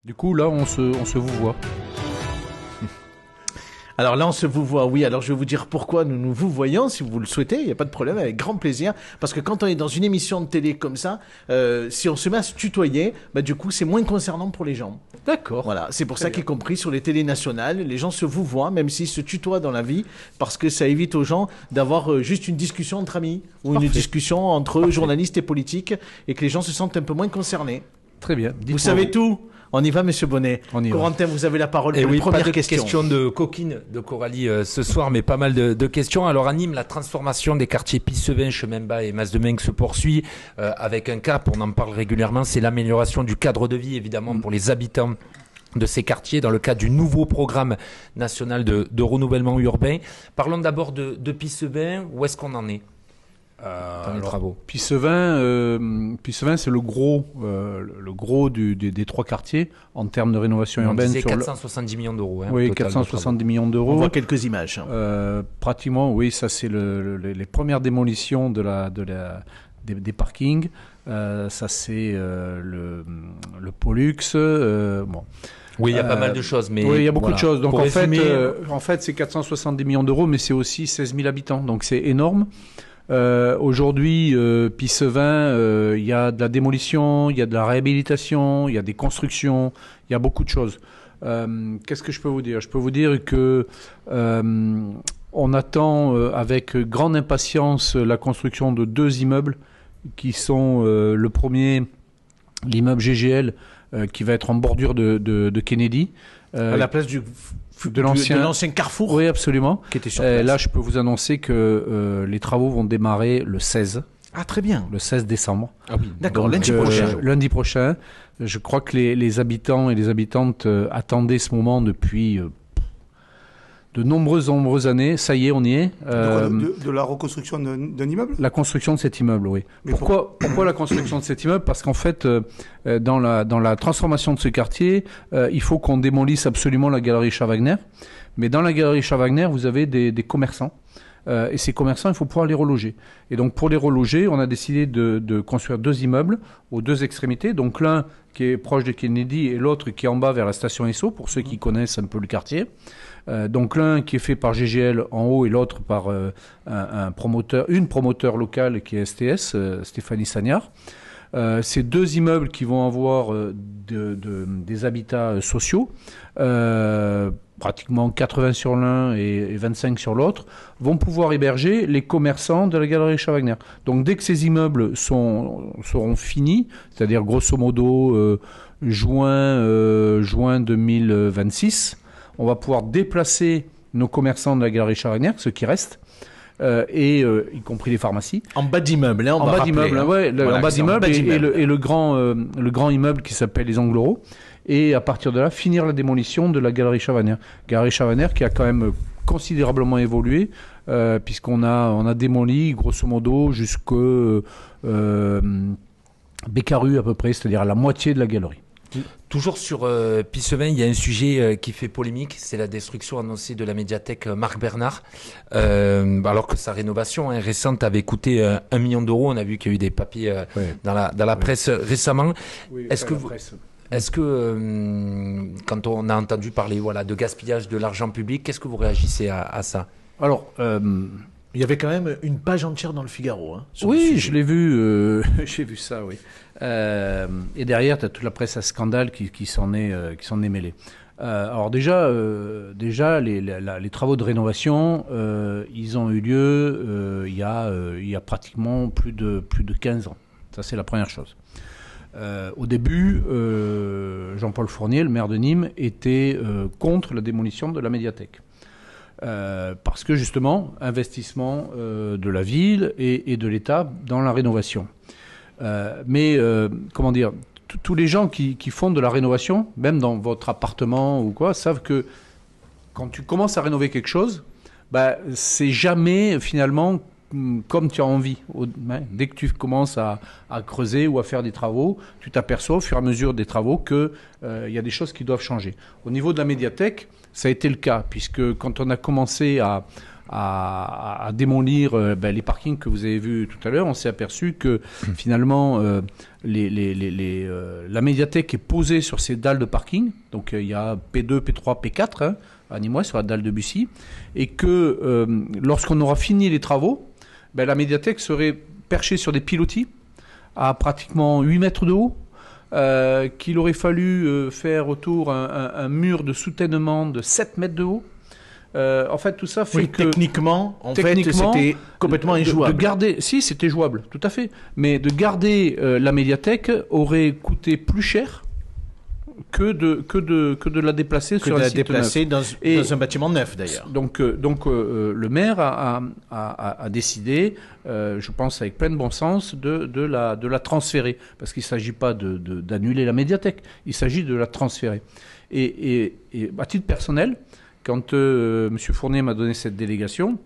Du coup, là, on se vous voit. Alors là, on se vous voit, oui. Alors je vais vous dire pourquoi nous vous voyons, si vous le souhaitez. Il n'y a pas de problème, avec grand plaisir. Parce que quand on est dans une émission de télé comme ça, si on se met à se tutoyer, bah, du coup, c'est moins concernant pour les gens. D'accord. Voilà. C'est pour ça qu'y compris sur les télés nationales, les gens se vous voient, même s'ils se tutoient dans la vie, parce que ça évite aux gens d'avoir juste une discussion entre amis ou une discussion entre journalistes et politiques et que les gens se sentent un peu moins concernés. Très bien. Vous savez tout. On y va, Monsieur Bonnet. Corentin, vous avez la parole pour les premières questions. Question de coquine de Coralie ce soir, mais pas mal de questions. Alors, à Nîmes, la transformation des quartiers Pissevin, Chemin-Bas et Mas-de-Meung se poursuit avec un cap, on en parle régulièrement, c'est l'amélioration du cadre de vie, évidemment, pour les habitants de ces quartiers dans le cadre du nouveau programme national de renouvellement urbain. Parlons d'abord de Pissevin. Où est-ce qu'on en est dans les travaux? Pissevin, c'est le gros des trois quartiers en termes de rénovation urbaine. On disait 470 millions d'euros. Oui, 470 millions d'euros. On voit quelques images. Pratiquement, oui, ça c'est les premières démolitions des parkings. Ça c'est le Pollux. Bon. Oui, il y a pas mal de choses. Mais oui, il y a beaucoup de choses. Donc en fait, c'est 470 millions d'euros, mais c'est aussi 16 000 habitants. Donc c'est énorme. Aujourd'hui, Pissevin, il y a de la démolition, il y a de la réhabilitation, il y a des constructions, il y a beaucoup de choses. Qu'est-ce que je peux vous dire? Je peux vous dire que on attend avec grande impatience la construction de 2 immeubles qui sont le premier, l'immeuble GGL, qui va être en bordure de Kennedy. À la place de l'ancien Carrefour. Oui, absolument. Qui était sur place. Là, je peux vous annoncer que les travaux vont démarrer le 16. Ah, très bien. Le 16 décembre. Ah oui, d'accord, lundi prochain. Lundi prochain. Je crois que les habitants et les habitantes attendaient ce moment depuis de nombreuses années. Ça y est, on y est. De la reconstruction d'un immeuble? La construction de cet immeuble, oui. Pourquoi la construction de cet immeuble? Parce qu'en fait, dans la transformation de ce quartier, il faut qu'on démolisse absolument la galerie Chat-Wagner. Mais dans la galerie Chat-Wagner, vous avez des commerçants. Et ces commerçants, il faut pouvoir les reloger. Et donc, pour les reloger, on a décidé de construire 2 immeubles aux 2 extrémités. Donc, l'un qui est proche de Kennedy et l'autre qui est en bas vers la station Esso, pour ceux qui connaissent un peu le quartier. Donc, l'un qui est fait par GGL en haut et l'autre par une promoteur locale qui est STS, Stéphanie Sagnard. Ces 2 immeubles qui vont avoir des habitats sociaux, pratiquement 80 sur l'un et 25 sur l'autre, vont pouvoir héberger les commerçants de la galerie Chat-Wagner. Donc dès que ces immeubles seront finis, c'est-à-dire grosso modo juin 2026, on va pouvoir déplacer nos commerçants de la galerie Chat-Wagner, ceux qui restent, y compris les pharmacies. En bas d'immeuble, en bas d'immeuble, en bas d'immeuble et le grand immeuble qui s'appelle les Angleraux. Et à partir de là, finir la démolition de la galerie Chat-Wagner. Galerie Chat-Wagner qui a quand même considérablement évolué, puisqu'on a démoli grosso modo jusque Bécaru à peu près, c'est-à-dire à la moitié de la galerie. Toujours sur Pissevin, il y a un sujet qui fait polémique, c'est la destruction annoncée de la médiathèque Marc Bernard, alors que sa rénovation récente avait coûté 1 million d'euros. On a vu qu'il y a eu des papiers dans la presse récemment. Oui, Est-ce que quand on a entendu parler de gaspillage de l'argent public, qu'est-ce que vous réagissez à ça? Alors, il y avait quand même une page entière dans le Figaro. Oui, je l'ai vu. J'ai vu ça, oui. Et derrière, tu as toute la presse à scandale qui s'en est mêlée. Alors déjà, les travaux de rénovation, ils ont eu lieu il y a pratiquement plus de 15 ans. Ça, c'est la première chose. Au début, Jean-Paul Fournier, le maire de Nîmes, était contre la démolition de la médiathèque. Parce que justement, investissement de la ville et de l'État dans la rénovation. Comment dire, tous les gens qui font de la rénovation, même dans votre appartement ou quoi, savent que quand tu commences à rénover quelque chose, c'est jamais finalement comme tu as envie. Dès que tu commences à creuser ou à faire des travaux, tu t'aperçois au fur et à mesure des travaux qu'il y a des choses qui doivent changer. Au niveau de la médiathèque, ça a été le cas, puisque quand on a commencé à démolir les parkings que vous avez vus tout à l'heure, on s'est aperçu que finalement la médiathèque est posée sur ces dalles de parking. Donc il y a P2, P3, P4 à Nîmes sur la dalle de Bussy, et que lorsqu'on aura fini les travaux, la médiathèque serait perchée sur des pilotis à pratiquement 8 mètres de haut, qu'il aurait fallu faire autour un mur de soutènement de 7 mètres de haut. En fait, tout ça fait que... Techniquement, c'était complètement injouable. De garder, si, c'était jouable, tout à fait. Mais de garder la médiathèque aurait coûté plus cher que de la déplacer sur un site neuf. Dans un bâtiment neuf, d'ailleurs. Donc le maire a décidé, je pense avec plein de bon sens, de la transférer. Parce qu'il ne s'agit pas d'annuler la médiathèque, il s'agit de la transférer. Et à titre personnel, quand M. Fournier m'a donné cette délégation,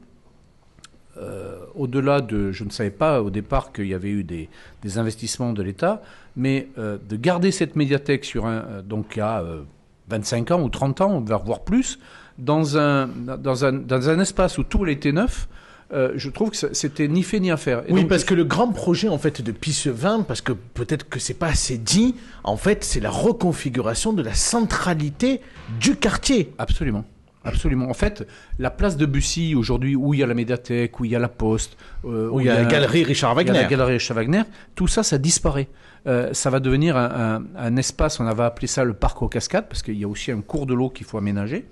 au-delà de... Je ne savais pas au départ qu'il y avait eu des investissements de l'État, mais de garder cette médiathèque sur donc il y a 25 ans ou 30 ans, voire plus, dans un espace où tout était neuf, je trouve que c'était ni fait ni à faire. Et oui, donc, parce que le grand projet en fait de Pissevin, parce que peut-être que c'est pas assez dit, en fait, c'est la reconfiguration de la centralité du quartier. Absolument. Absolument. En fait, la place de Bussy, aujourd'hui, où il y a la médiathèque, où il y a la poste, où il y a la galerie Richard Wagner, tout ça, ça disparaît. Ça va devenir un espace, on va appeler ça le parc aux cascades, parce qu'il y a aussi un cours de l'eau qu'il faut aménager.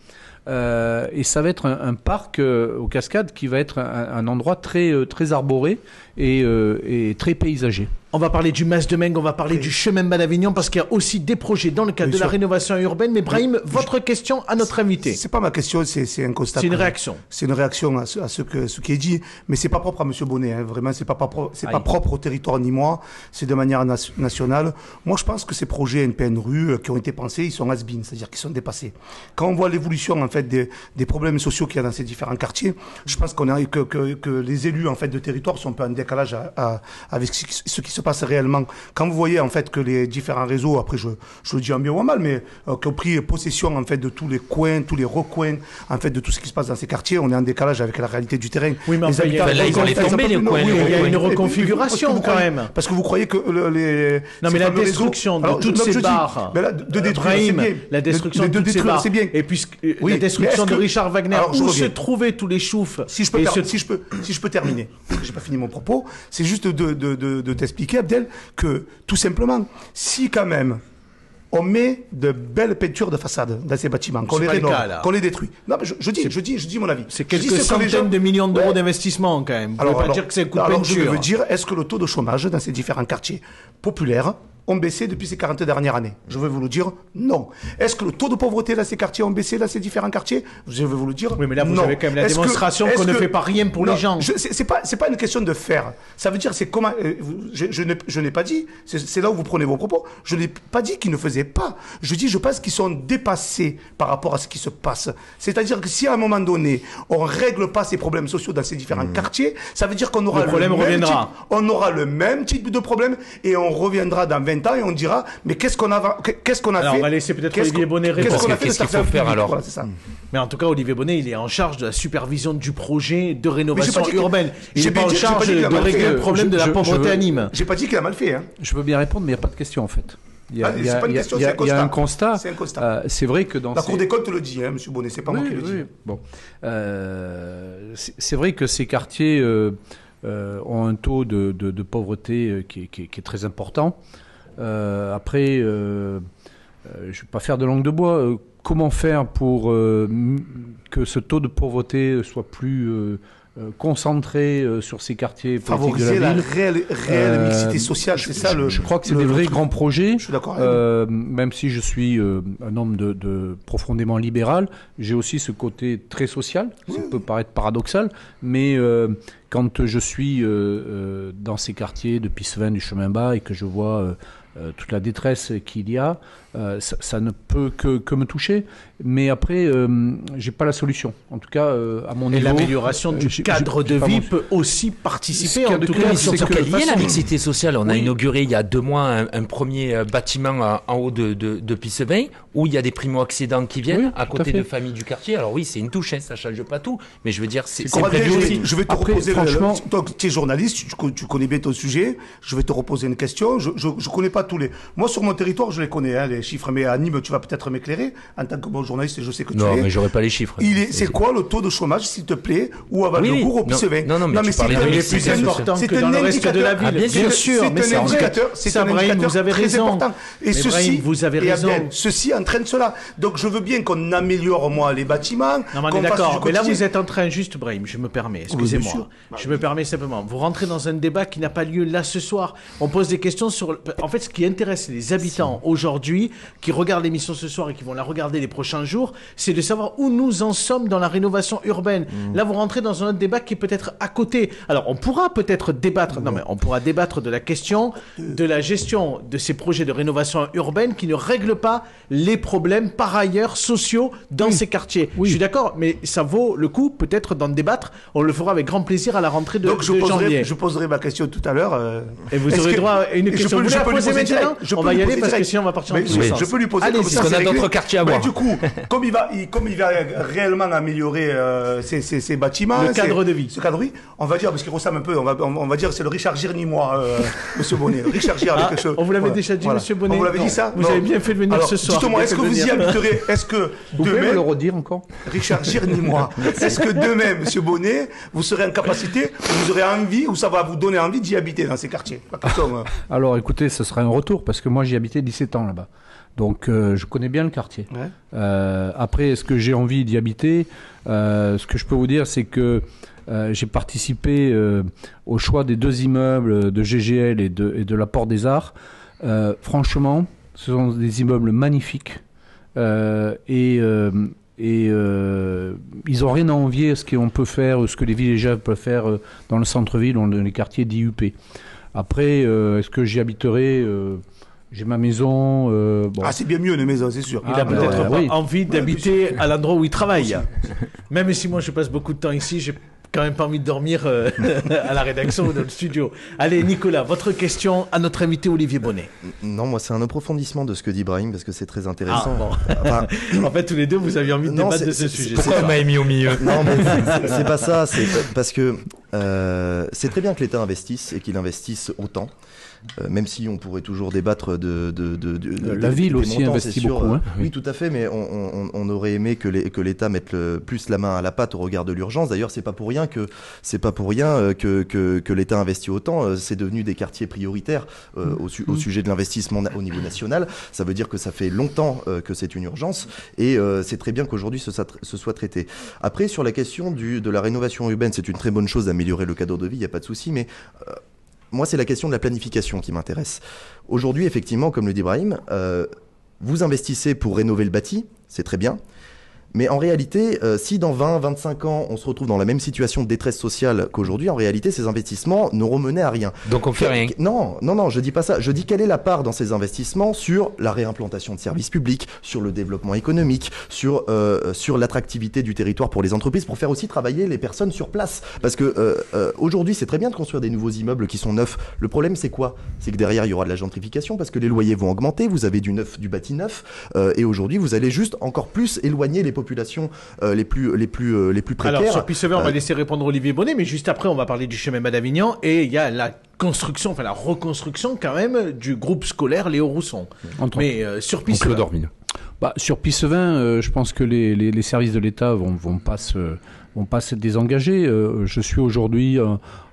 Et ça va être un parc aux cascades qui va être un endroit très, très arboré et très paysager. On va parler du Mas de Meng, on va parler du chemin Bas d'Avignon, parce qu'il y a aussi des projets dans le cadre de la rénovation urbaine. Mais Brahim, votre question à notre invité. C'est pas ma question, c'est un constat. C'est une réaction. C'est une réaction à ce qui est dit, mais c'est pas propre à M. Bonnet. Hein. Vraiment, c'est pas propre au territoire nîmois. C'est de manière nationale. Moi, je pense que ces projets NPNRU qui ont été pensés, ils sont has-been, c'est-à-dire qu'ils sont dépassés. Quand on voit l'évolution en fait des problèmes sociaux qu'il y a dans ces différents quartiers, je pense que les élus en fait de territoire sont un peu en décalage avec ce qui se passe réellement. Quand vous voyez en fait que les différents réseaux, après je le dis en bien ou en mal, mais qui ont pris possession en fait de tous les coins, tous les recoins, en fait de tout ce qui se passe dans ces quartiers, on est en décalage avec la réalité du terrain. Oui, mais enfin, il y a une reconfiguration quand même. Parce que vous croyez que les... Non, mais la destruction de toutes ces barres... De détruire, c'est bien. La destruction de toutes ces barres. C'est bien. Et puis la destruction de Richard Wagner, où se trouvaient tous les choufs. Si je peux terminer, j'ai pas fini mon propos, c'est juste de t'expliquer, Abdel, que tout simplement, si quand même on met de belles peintures de façade dans ces bâtiments, qu'on les rénove, qu'on les détruit. Non, mais je dis mon avis. C'est quelques centaines de millions d'euros d'investissement quand même. Vous ne pouvez pas dire que c'est un coup de peinture. Je veux dire, est-ce que le taux de chômage dans ces différents quartiers populaires ont baissé depuis ces 40 dernières années? Je vais vous le dire, non. Est-ce que le taux de pauvreté dans ces quartiers ont baissé dans ces différents quartiers? Je vais vous le dire, oui, mais là, vous avez quand même la démonstration qu'on ne fait pas rien pour les gens. C'est pas une question de faire. Ça veut dire, c'est comment... Je n'ai pas dit, c'est là où vous prenez vos propos, je n'ai pas dit qu'ils ne faisaient pas. Je pense qu'ils sont dépassés par rapport à ce qui se passe. C'est-à-dire que si à un moment donné, on ne règle pas ces problèmes sociaux dans ces différents quartiers, ça veut dire qu'on aura le même type de problème et on reviendra dans 20 ans et on dira mais qu'est-ce qu'on a fait. On va laisser peut-être Olivier Bonnet répondre. Qu'est-ce qu'il faut faire alors? Voilà, c'est ça. Mais en tout cas, Olivier Bonnet, il est en charge de la supervision du projet de rénovation urbaine. Il n'est pas en charge de régler le problème de la pauvreté à Nîmes. J'ai pas dit qu'il a mal fait. Je veux bien répondre, mais il n'y a pas de question en fait. Il y a un constat. C'est un constat. C'est vrai que dans la Cour des comptes le dit, M. Bonnet, c'est pas moi qui le dis. Bon, c'est vrai que ces quartiers ont un taux de pauvreté qui est très important. Après, je ne vais pas faire de langue de bois. Comment faire pour que ce taux de pauvreté soit plus concentré sur ces quartiers politiques de la ville? Favoriser la réelle mixité sociale, c'est ça le... Je crois que c'est des vrais grands projets. Je suis d'accord. Même si je suis un homme de profondément libéral, j'ai aussi ce côté très social. Ça peut paraître paradoxal, mais quand je suis dans ces quartiers de Pissevin, du Chemin Bas, et que je vois toute la détresse qu'il y a, ça ne peut que me toucher. Mais après, j'ai pas la solution. En tout cas, à mon niveau. Et l'amélioration du cadre de vie peut aussi participer. En tout cas, c'est lié à la mixité sociale. On a inauguré il y a 2 mois un premier bâtiment en haut de Pissevin où il y a des primo-accédants qui viennent à côté de familles du quartier. Alors oui, c'est une touche, ça change pas tout. Mais je veux dire, c'est prévu aussi. Je vais te reposer, franchement, donc tu es journaliste, tu connais bien ton sujet. Je vais te reposer une question. Je connais pas tous les. Moi, sur mon territoire, je les connais, les chiffres. Mais à Nîmes, tu vas peut-être m'éclairer en tant que bon journaliste. Et je sais que tu es. Non, mais j'aurais pas les chiffres. C'est quoi le taux de chômage, s'il te plaît, ou à Val-de-Bourg, au Pissevin? Non, mais c'est plus important que dans le reste de la ville. Bien sûr, mais c'est un indicateur. C'est un indicateur très important. Et ceci, vous avez raison. Ceci entraîne cela. Donc, je veux bien qu'on améliore, moi, les bâtiments. Non, mais d'accord. Mais là, vous êtes en train, juste, Brahim, je me permets, excusez-moi. Je me permets simplement. Vous rentrez dans un débat qui n'a pas lieu là ce soir. On pose des questions sur. En fait, ce qui intéresse les habitants aujourd'hui, qui regardent l'émission ce soir et qui vont la regarder les prochains jours, c'est de savoir où nous en sommes dans la rénovation urbaine. Là, vous rentrez dans un débat qui est peut-être à côté. Alors, on pourra peut-être débattre. Non, mais on pourra débattre de la question de la gestion de ces projets de rénovation urbaine qui ne règlent pas les problèmes par ailleurs sociaux dans ces quartiers. Je suis d'accord, mais ça vaut le coup peut-être d'en débattre. On le fera avec grand plaisir à la rentrée de janvier. Je poserai ma question tout à l'heure. Et vous aurez droit à une question. Vous la posez maintenant. On va y aller parce que sinon on va partir en tous les sens. Je peux lui poser parce qu'on a d'autres quartiers à voir. Du coup, comme il va réellement améliorer ces bâtiments, le cadre de vie. Ce cadre de vie, on va dire, parce qu'il ressemble un peu, on va dire c'est le Richard Gere nîmois, Monsieur Bonnet. Le Richard Gere avec quelque chose. On vous l'avait déjà dit, Monsieur Bonnet. On vous l'avait dit ça. Vous avez bien fait de venir ce soir. Dites-moi, est-ce que vous y habiterez? Est-ce que vous pouvez me le redire encore? Richard Gere nîmois. Est-ce que demain, Monsieur Bonnet, vous serez en capacité, vous aurez envie, ou ça va vous donner envie d'y habiter dans ces quartiers? Alors, écoutez, ce sera un retour parce que moi j'y habitais 17 ans là-bas. Donc je connais bien le quartier. Après, est-ce que j'ai envie d'y habiter? Ce que je peux vous dire, c'est que j'ai participé au choix des 2 immeubles de GGL et de la Porte des Arts. Franchement, ce sont des immeubles magnifiques et ils n'ont rien à envier à ce qu'on peut faire, ce que les villageois peuvent faire dans le centre-ville, dans les quartiers d'IUP. Après, est-ce que j'y habiterai? J'ai ma maison. Bon. Ah, c'est bien mieux une maison, c'est sûr. Il a peut-être envie d'habiter à l'endroit où il travaille. Même si moi je passe beaucoup de temps ici, j'ai quand même pas envie de dormir à la rédaction ou dans le studio. Allez, Nicolas, votre question à notre invité Olivier Bonnet. Non, moi c'est un approfondissement de ce que dit Brahim parce que c'est très intéressant. Enfin, en fait, tous les deux, vous aviez envie de débattre de ce sujet. Pourquoi on m'a mis au milieu? Non, mais c'est pas ça. C'est parce que c'est très bien que l'État investisse et qu'il investisse autant. Même si on pourrait toujours débattre de la ville aussi montants, investit beaucoup. Oui, tout à fait, mais on aurait aimé que l'État mette plus la main à la pâte au regard de l'urgence. D'ailleurs, c'est pas pour rien que l'État investit autant. C'est devenu des quartiers prioritaires au sujet de l'investissement au niveau national. Ça veut dire que ça fait longtemps que c'est une urgence et c'est très bien qu'aujourd'hui ce soit traité. Après, sur la question de la rénovation urbaine, c'est une très bonne chose d'améliorer le cadre de vie, il n'y a pas de souci, mais moi, c'est la question de la planification qui m'intéresse. Aujourd'hui, effectivement, comme le dit Brahim, vous investissez pour rénover le bâti, c'est très bien. Mais en réalité, si dans 20, 25 ans, on se retrouve dans la même situation de détresse sociale qu'aujourd'hui, en réalité, ces investissements n'auront mené à rien. Donc on fait rien. Non, je dis pas ça. Je dis quelle est la part dans ces investissements sur la réimplantation de services publics, sur le développement économique, sur l'attractivité du territoire pour les entreprises, pour faire aussi travailler les personnes sur place. Parce que aujourd'hui, c'est très bien de construire des nouveaux immeubles qui sont neufs. Le problème, c'est quoi? C'est que derrière, il y aura de la gentrification parce que les loyers vont augmenter. Vous avez du bâti neuf, et aujourd'hui, vous allez juste encore plus éloigner les populations les plus précaires. Alors sur Pissevin, on va laisser répondre Olivier Bonnet, mais juste après on va parler du chemin d'Avignon et il y a la reconstruction quand même du groupe scolaire Léo Rousson. Mais sur Pissevin, sur Pissevin, je pense que les services de l'État vont pas se désengager. Je suis aujourd'hui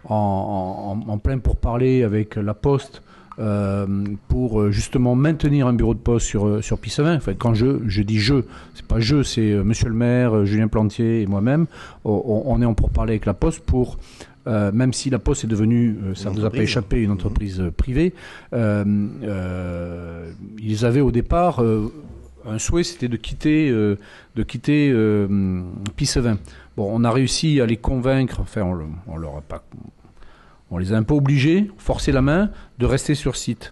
en plein pourparlers avec la Poste. Pour justement maintenir un bureau de poste sur Pissevin. Enfin, quand je dis c'est pas c'est Monsieur le maire, Julien Plantier et moi-même. On est en pourparlers avec la Poste pour même si la Poste est devenue, ça ne vous a pas échappé, une entreprise privée. Ils avaient au départ un souhait, c'était de quitter Pissevin. Bon, on a réussi à les convaincre. Enfin, on leur a pas. On les a un peu obligés, forcé la main, de rester sur site.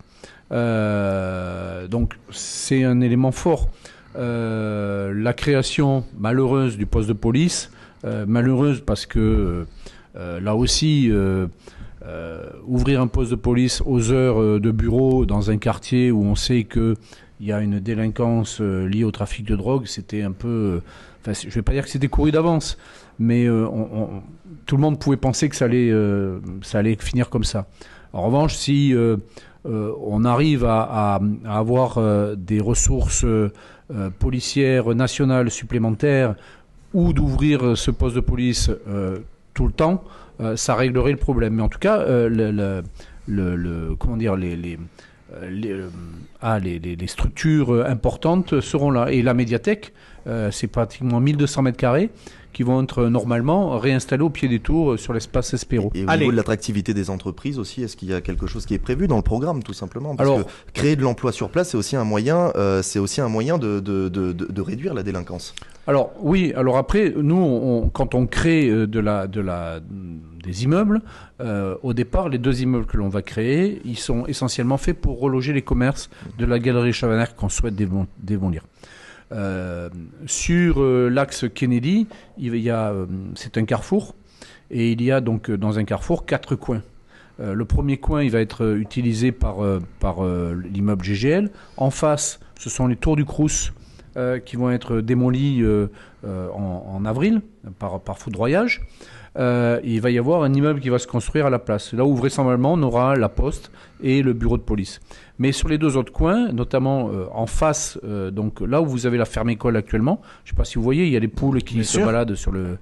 Donc c'est un élément fort. La création malheureuse du poste de police, malheureuse parce que là aussi, ouvrir un poste de police aux heures de bureau dans un quartier où on sait qu'il y a une délinquance liée au trafic de drogue, c'était un peu... je ne vais pas dire que c'était couru d'avance, mais tout le monde pouvait penser que ça allait finir comme ça. En revanche, si on arrive à avoir des ressources policières nationales supplémentaires ou d'ouvrir ce poste de police tout le temps, ça réglerait le problème. Mais en tout cas, comment dire, les structures importantes seront là. Et la médiathèque, c'est pratiquement 1200 mètres carrés qui vont être normalement réinstallés au pied des tours sur l'espace Espéro. Et au niveau de l'attractivité des entreprises aussi, est-ce qu'il y a quelque chose qui est prévu dans le programme, tout simplement? Parce que créer de l'emploi sur place, c'est aussi un moyen, de réduire la délinquance. Alors oui, alors après, nous, quand on crée des immeubles, au départ, les 2 immeubles que l'on va créer, ils sont essentiellement faits pour reloger les commerces de la galerie Chavagner qu'on souhaite démolir. Sur l'axe Kennedy, c'est un carrefour, et il y a donc dans un carrefour 4 coins. Le premier coin, il va être utilisé par l'immeuble GGL. En face, ce sont les tours du Crous qui vont être démolis en avril par foudroyage. Il va y avoir un immeuble qui va se construire à la place, là où vraisemblablement on aura la poste et le bureau de police. Mais sur les 2 autres coins, notamment en face, donc là où vous avez la ferme école actuellement, je ne sais pas si vous voyez, il y a les poules qui se baladent sur le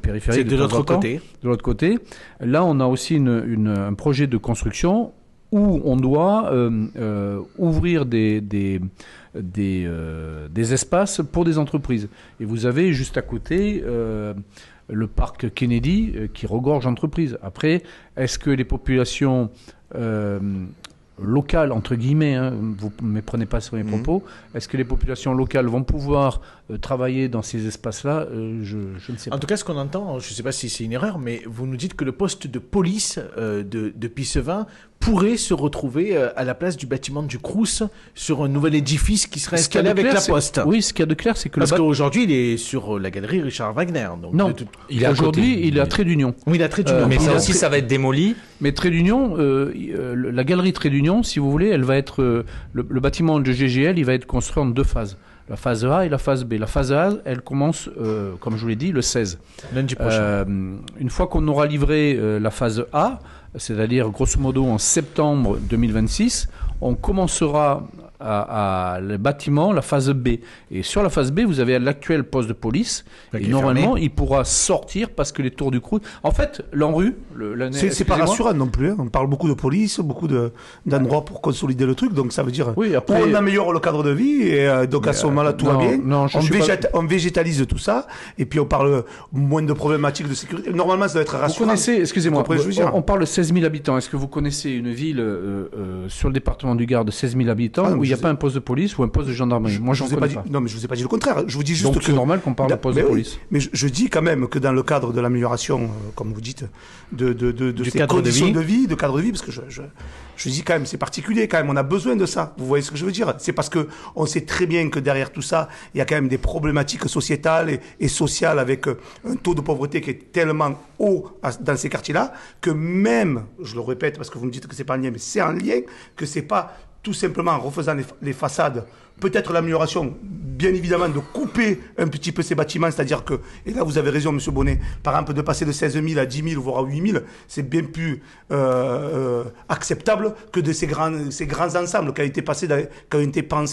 périphérique. C'est de l'autre côté. De l'autre côté. Là, on a aussi un projet de construction où on doit ouvrir des espaces pour des entreprises. Et vous avez juste à côté le parc Kennedy qui regorge d'entreprises. Après, est-ce que les populations locales, entre guillemets, vous ne méprenez pas sur mes propos, est-ce que les populations locales vont pouvoir travailler dans ces espaces-là? Je ne sais pas. En tout cas, ce qu'on entend, je ne sais pas si c'est une erreur, mais vous nous dites que le poste de police de Pissevin pourrait se retrouver à la place du bâtiment du Crous sur un nouvel édifice qui serait installé avec la poste. Oui, ce qu'il y a de clair, c'est que parce qu'aujourd'hui, il est sur la galerie Richard Wagner. Donc non, aujourd'hui, il est à Trait d'Union. Oui, il est à Trait d'Union. Mais ça aussi, ça va être démoli. Mais Trait d'Union, la galerie Trait d'Union, si vous voulez, elle va être le bâtiment de GGL, il va être construit en 2 phases. La phase A et la phase B. La phase A, elle commence, comme je vous l'ai dit, le 16. Lundi prochain. Une fois qu'on aura livré la phase A, c'est-à-dire grosso modo en septembre 2026, on commencera le bâtiment, la phase B. Et sur la phase B, vous avez l'actuel poste de police. Et normalement, il pourra sortir parce que les tours du Crous... En fait, l'ANRU... C'est pas rassurant non plus. Hein. On parle beaucoup de police, beaucoup d'endroits pour consolider le truc. Donc ça veut dire on améliore le cadre de vie. Et donc à ce moment-là, tout va bien. On végétalise tout ça. Et puis on parle moins de problématiques de sécurité. Normalement, ça doit être rassurant. Vous connaissez, excusez-moi, on parle de 16 000 habitants. Est-ce que vous connaissez une ville sur le département du Gard de 16 000 habitants où il n'y a pas un poste de police ou un poste de gendarmerie? Moi, je ne connais pas. Non, mais je vous ai pas dit le contraire. Je vous dis juste donc c'est normal qu'on parle de poste de police. Mais je dis quand même que dans le cadre de l'amélioration, comme vous dites, de ces conditions de vie, de cadre de vie, parce que je dis quand même, c'est particulier quand même. On a besoin de ça. Vous voyez ce que je veux dire? C'est parce que on sait très bien que derrière tout ça, il y a quand même des problématiques sociétales et sociales avec un taux de pauvreté qui est tellement haut dans ces quartiers-là que même, je le répète parce que vous me dites que c'est pas un lien, mais c'est un lien, que c'est pas tout simplement en refaisant les façades, peut-être l'amélioration, bien évidemment, de couper un petit peu ces bâtiments, c'est-à-dire que, et là vous avez raison, monsieur Bonnet, par exemple, de passer de 16 000 à 10 000, voire à 8 000, c'est bien plus acceptable que de ces grands ensembles qui ont été pensés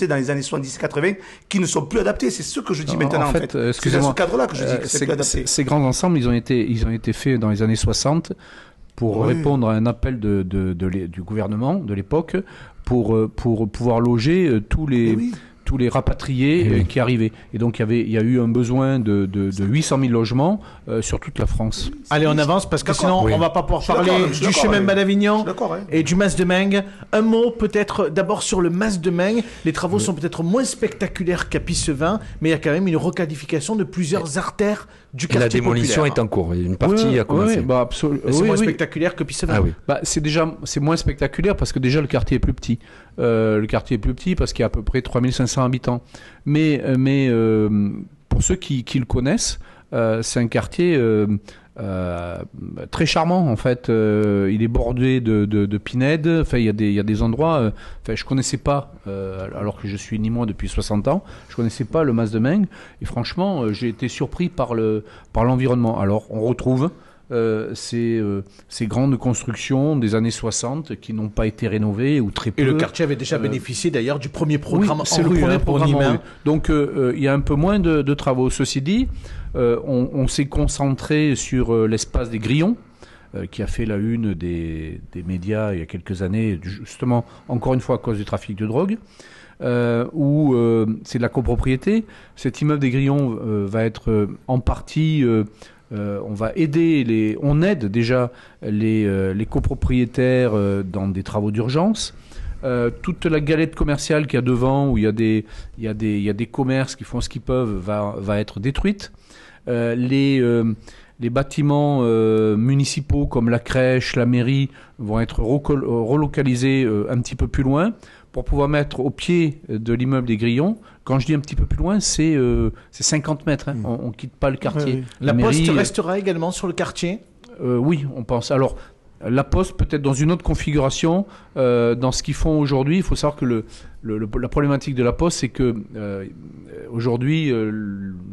dans les années 70-80, qui ne sont plus adaptés. C'est ce que je dis maintenant, en fait. C'est dans ce cadre-là que je dis que c'est plus adapté. Ces grands ensembles, ils ont été faits dans les années 60 pour répondre à un appel du gouvernement de l'époque, pour pouvoir loger tous tous les rapatriés qui arrivaient. Et donc il y a eu un besoin de 800 000 logements sur toute la France. Allez, on avance parce que sinon on va pas pouvoir parler du chemin d'Avignon et du Mas de Meung. Un mot peut-être d'abord sur le Mas de Meung. Les travaux sont peut-être moins spectaculaires qu'à Pissevin, mais il y a quand même une requalification de plusieurs artères du quartier La démolition populaire. est en cours. Une partie a commencé. C'est moins spectaculaire que Pissevin. Ah oui. C'est moins spectaculaire parce que déjà le quartier est plus petit. Le quartier est plus petit parce qu'il y a à peu près 3500 habitants. Mais pour ceux qui le connaissent, c'est un quartier très charmant en fait. Il est bordé de pinèdes. Enfin, il y a des endroits. Enfin, je connaissais pas, alors que je suis Nîmois depuis 60 ans. Je connaissais pas le Mas de Meung. Et franchement, j'ai été surpris par l'environnement. Alors, on retrouve ces grandes constructions des années 60 qui n'ont pas été rénovées ou très peu. Et le quartier avait déjà bénéficié d'ailleurs du premier programme c'est le premier programme en rue. Donc il y a un peu moins de travaux. Ceci dit, on s'est concentré sur l'espace des Grillons, qui a fait la une des médias il y a quelques années, justement, encore une fois à cause du trafic de drogue, où c'est de la copropriété. Cet immeuble des Grillons va être en partie... on aide déjà les copropriétaires dans des travaux d'urgence. Toute la galette commerciale qu'il y a devant, où il y a des commerces qui font ce qu'ils peuvent, va être détruite. Les bâtiments municipaux comme la crèche, la mairie vont être relocalisés un petit peu plus loin pour pouvoir mettre au pied de l'immeuble des Grillons. Quand je dis un petit peu plus loin, c'est 50 mètres. Hein. On quitte pas le quartier. Oui. La Poste restera également sur le quartier ? Oui, on pense. Alors, la Poste peut-être dans une autre configuration. Dans ce qu'ils font aujourd'hui, il faut savoir que la problématique de la Poste, c'est que aujourd'hui,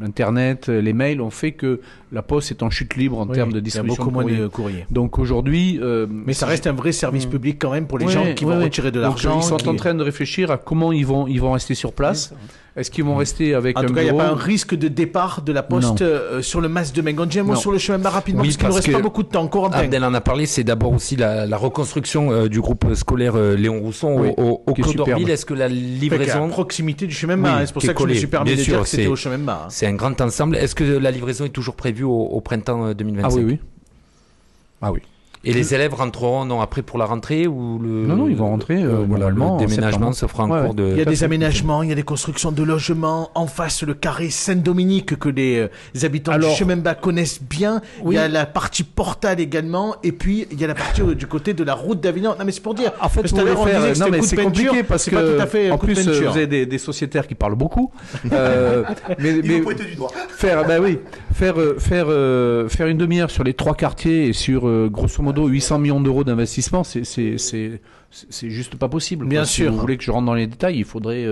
Internet, les mails ont fait que la Poste est en chute libre en termes de distribution. Il y a beaucoup moins de courrier. Donc aujourd'hui... mais ça reste un vrai service public quand même pour les gens qui vont retirer de l'argent. Ils sont en train de réfléchir à comment ils vont rester sur place. Est-ce qu'ils vont rester avec un bureau ? En tout cas, il n'y a pas un risque de départ de la Poste sur le Mas de Meung. On dit un mot sur le chemin rapidement, parce qu'il ne nous reste pas beaucoup de temps. Corentin. Abdel en a parlé, c'est d'abord aussi la reconstruction du groupe scolaire Léon Rousson au Clos d'Orville. Est-ce que la livraison... à proximité du chemin Mas, c'est pour ça que je me suis permis de dire que c'était au chemin Mas. C'est un grand ensemble. Est-ce que la livraison est toujours prévue au printemps 2025 ? Ah oui. Et les élèves rentreront après pour la rentrée ou Non, ils vont rentrer normalement. Le déménagement se fera en cours de... Il y a des aménagements, il y a des constructions de logements. En face, le carré Saint-Dominique que les habitants du chemin Bas connaissent bien. Oui. Il y a la partie Portal également. Et puis, il y a la partie du côté de la route d'Avignon. Non, mais c'est pour dire. En fait, tout à l'heure, on disait que c'était c'est compliqué parce que, pas tout à fait en plus, vous avez des sociétaires qui parlent beaucoup. mais pointer du doigt. Faire une demi-heure sur les 3 quartiers et sur, grosso modo, 800 millions d'euros d'investissement, c'est juste pas possible. Bien sûr. Si vous voulez que je rentre dans les détails, il faudrait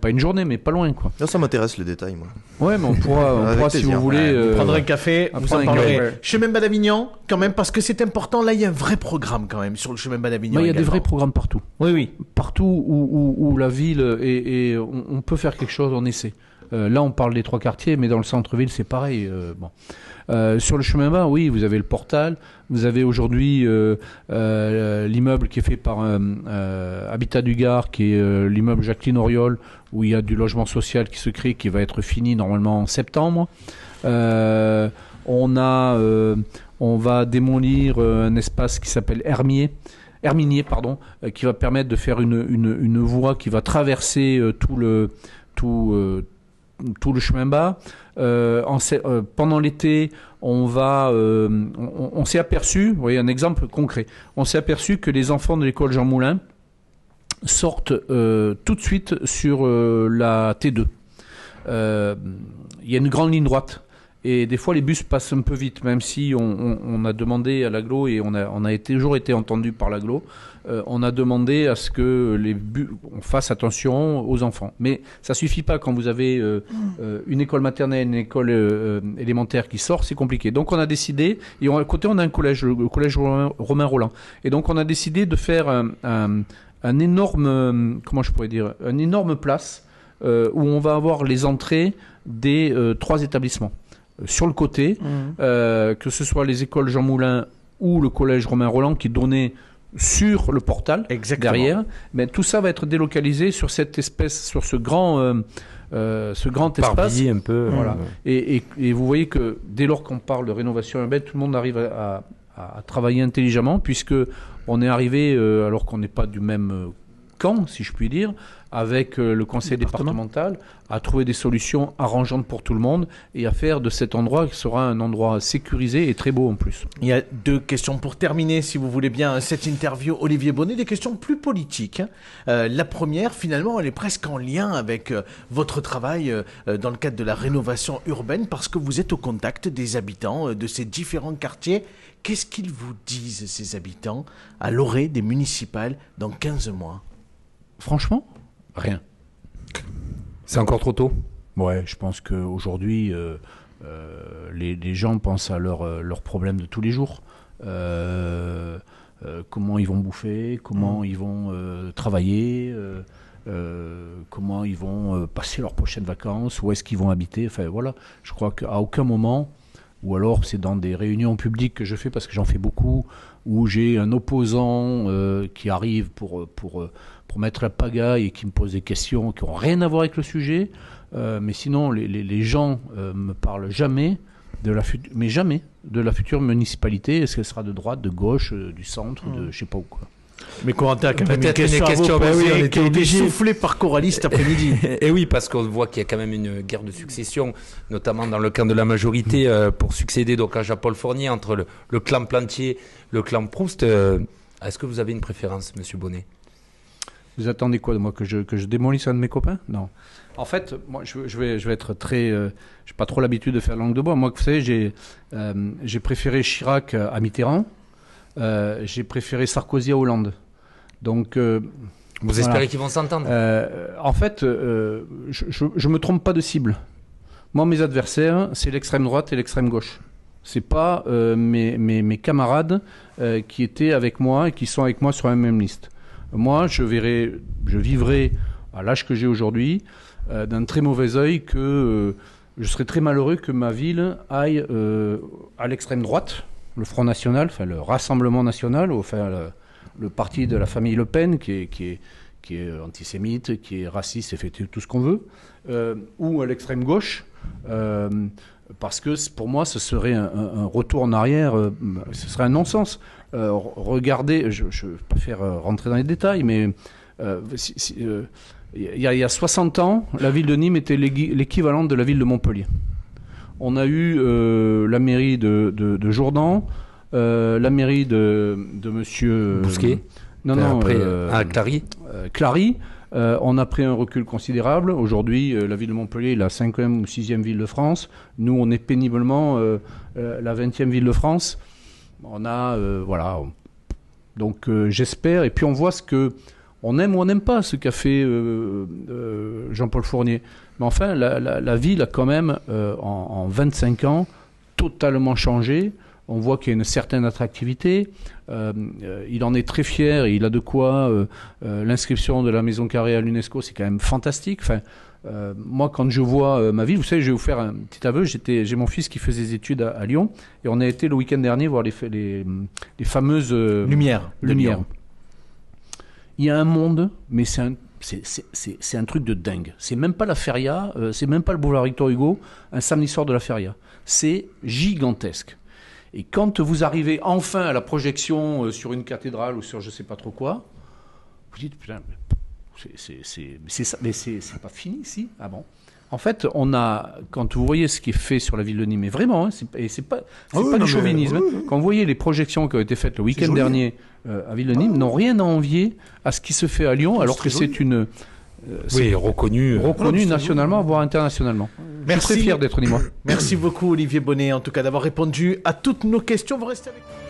pas une journée, mais pas loin, quoi. Là, ça m'intéresse les détails, moi. Ouais, mais on pourra si vous voulez. Prendre un café, vous en parlerez. Chemin Bas d'Avignon, quand même, parce que c'est important. Là, il y a un vrai programme quand même sur le chemin Bas d'Avignon. Il y a des vrais programmes partout. Oui. Partout où la ville et on peut faire quelque chose, on essaie. Là, on parle des 3 quartiers, mais dans le centre-ville, c'est pareil. Sur le chemin Bas, oui, vous avez le Portal. Vous avez aujourd'hui l'immeuble qui est fait par Habitat du Gard, qui est l'immeuble Jacqueline Auriol, où il y a du logement social qui se crée, qui va être fini normalement en septembre. On va démolir un espace qui s'appelle Herminier, qui va permettre de faire une voie qui va traverser tout le chemin Bas. Pendant l'été, on s'est aperçu, vous voyez un exemple concret, on s'est aperçu que les enfants de l'école Jean Moulin sortent tout de suite sur la T2. Il y a une grande ligne droite. Et des fois, les bus passent un peu vite, même si on a demandé à l'agglo, et on a toujours été entendu par l'agglo, on a demandé à ce que on fasse attention aux enfants. Mais ça suffit pas quand vous avez une école maternelle, une école élémentaire qui sort, c'est compliqué. Donc on a décidé, et à côté on a un collège, le collège Romain Roland. Et donc on a décidé de faire un énorme, comment je pourrais dire, une énorme place où on va avoir les entrées des 3 établissements. Sur le côté, que ce soit les écoles Jean Moulin ou le collège Romain Roland qui donnaient sur le portal derrière, mais tout ça va être délocalisé sur cette espèce, sur ce grand espace. Un peu. Voilà. Et vous voyez que dès lors qu'on parle de rénovation urbaine, tout le monde arrive à travailler intelligemment, puisque on est arrivé, alors qu'on n'est pas du même camp, si je puis dire, avec le conseil départemental, à trouver des solutions arrangeantes pour tout le monde et à faire de cet endroit qui sera un endroit sécurisé et très beau en plus. Il y a 2 questions pour terminer, si vous voulez bien, cette interview. Olivier Bonnet, des questions plus politiques. La première, finalement, elle est presque en lien avec votre travail dans le cadre de la rénovation urbaine, parce que vous êtes au contact des habitants de ces différents quartiers. Qu'est-ce qu'ils vous disent, ces habitants, à l'orée des municipales dans 15 mois ? Franchement, rien. C'est encore trop tôt ? Ouais, je pense qu'aujourd'hui, les gens pensent à leurs problèmes de tous les jours. Comment ils vont bouffer, comment ils vont travailler, comment ils vont passer leurs prochaines vacances, où est-ce qu'ils vont habiter. Enfin voilà, je crois qu'à aucun moment, ou alors c'est dans des réunions publiques que je fais, parce que j'en fais beaucoup, où j'ai un opposant qui arrive pour mettre la pagaille et qui me pose des questions qui n'ont rien à voir avec le sujet. Mais sinon, les gens me parlent jamais de la future municipalité. Est-ce qu'elle sera de droite, de gauche, du centre, de je sais pas où quoi. Mais Corentin a quand même Peut-être une question à vous poser, on qui a été soufflée par Coralie cet après-midi. Et oui, parce qu'on voit qu'il y a quand même une guerre de succession, notamment dans le camp de la majorité, pour succéder donc à Jean-Paul Fournier, entre le clan Plantier, le clan Proust. Est-ce que vous avez une préférence, Monsieur Bonnet ? Vous attendez quoi de moi, que je démolisse un de mes copains ? Non. En fait, moi, je vais être très... j'ai pas trop l'habitude de faire langue de bois. Moi, vous savez, j'ai préféré Chirac à Mitterrand. J'ai préféré Sarkozy à Hollande. Donc... vous espérez qu'ils vont s'entendre ? En fait, je me trompe pas de cible. Moi, mes adversaires, c'est l'extrême droite et l'extrême gauche. C'est pas mes camarades qui étaient avec moi et qui sont avec moi sur la même liste. Moi, je vivrai à l'âge que j'ai aujourd'hui d'un très mauvais œil que je serais très malheureux que ma ville aille à l'extrême droite, le Front National, enfin le Rassemblement National, enfin le parti de la famille Le Pen qui est antisémite, qui est raciste et fait tout ce qu'on veut, ou à l'extrême gauche, parce que pour moi ce serait un retour en arrière, ce serait un non-sens. Regardez, je ne vais pas faire rentrer dans les détails, mais il y a 60 ans, la ville de Nîmes était l'équivalent de la ville de Montpellier. On a eu la mairie de Jourdan, la mairie de monsieur... Bousquet. Clary. Clary. On a pris un recul considérable. Aujourd'hui, la ville de Montpellier est la 5e ou 6e ville de France. Nous, on est péniblement la 20e ville de France. On a... voilà. Donc, j'espère. Et puis, on voit ce que... On aime ou on n'aime pas ce qu'a fait Jean-Paul Fournier. Mais enfin, la ville a quand même, en 25 ans, totalement changé. On voit qu'il y a une certaine attractivité. Il en est très fier et il a de quoi. L'inscription de la Maison Carrée à l'UNESCO, c'est quand même fantastique. Enfin, moi, quand je vois ma ville, vous savez, je vais vous faire un petit aveu. J'ai mon fils qui faisait des études à Lyon et on a été le week-end dernier voir les fameuses lumières. Il y a un monde, mais c'est un truc de dingue. C'est même pas la feria, c'est même pas le boulevard Victor Hugo, un samedi soir de la feria. C'est gigantesque. Et quand vous arrivez enfin à la projection sur une cathédrale ou sur je sais pas trop quoi, vous dites putain, c'est ça, mais c'est pas fini ici. Ah bon. En fait, quand vous voyez ce qui est fait sur la ville de Nîmes, mais vraiment, hein, c'est pas du chauvinisme. Oui. Quand vous voyez les projections qui ont été faites le week-end dernier à ville de Nîmes, n'ont rien à envier à ce qui se fait à Lyon, alors que c'est une reconnu nationalement, voire internationalement. Merci. Je suis très fier d'être Nîmois. Merci beaucoup Olivier Bonnet, en tout cas d'avoir répondu à toutes nos questions. Vous restez avec nous.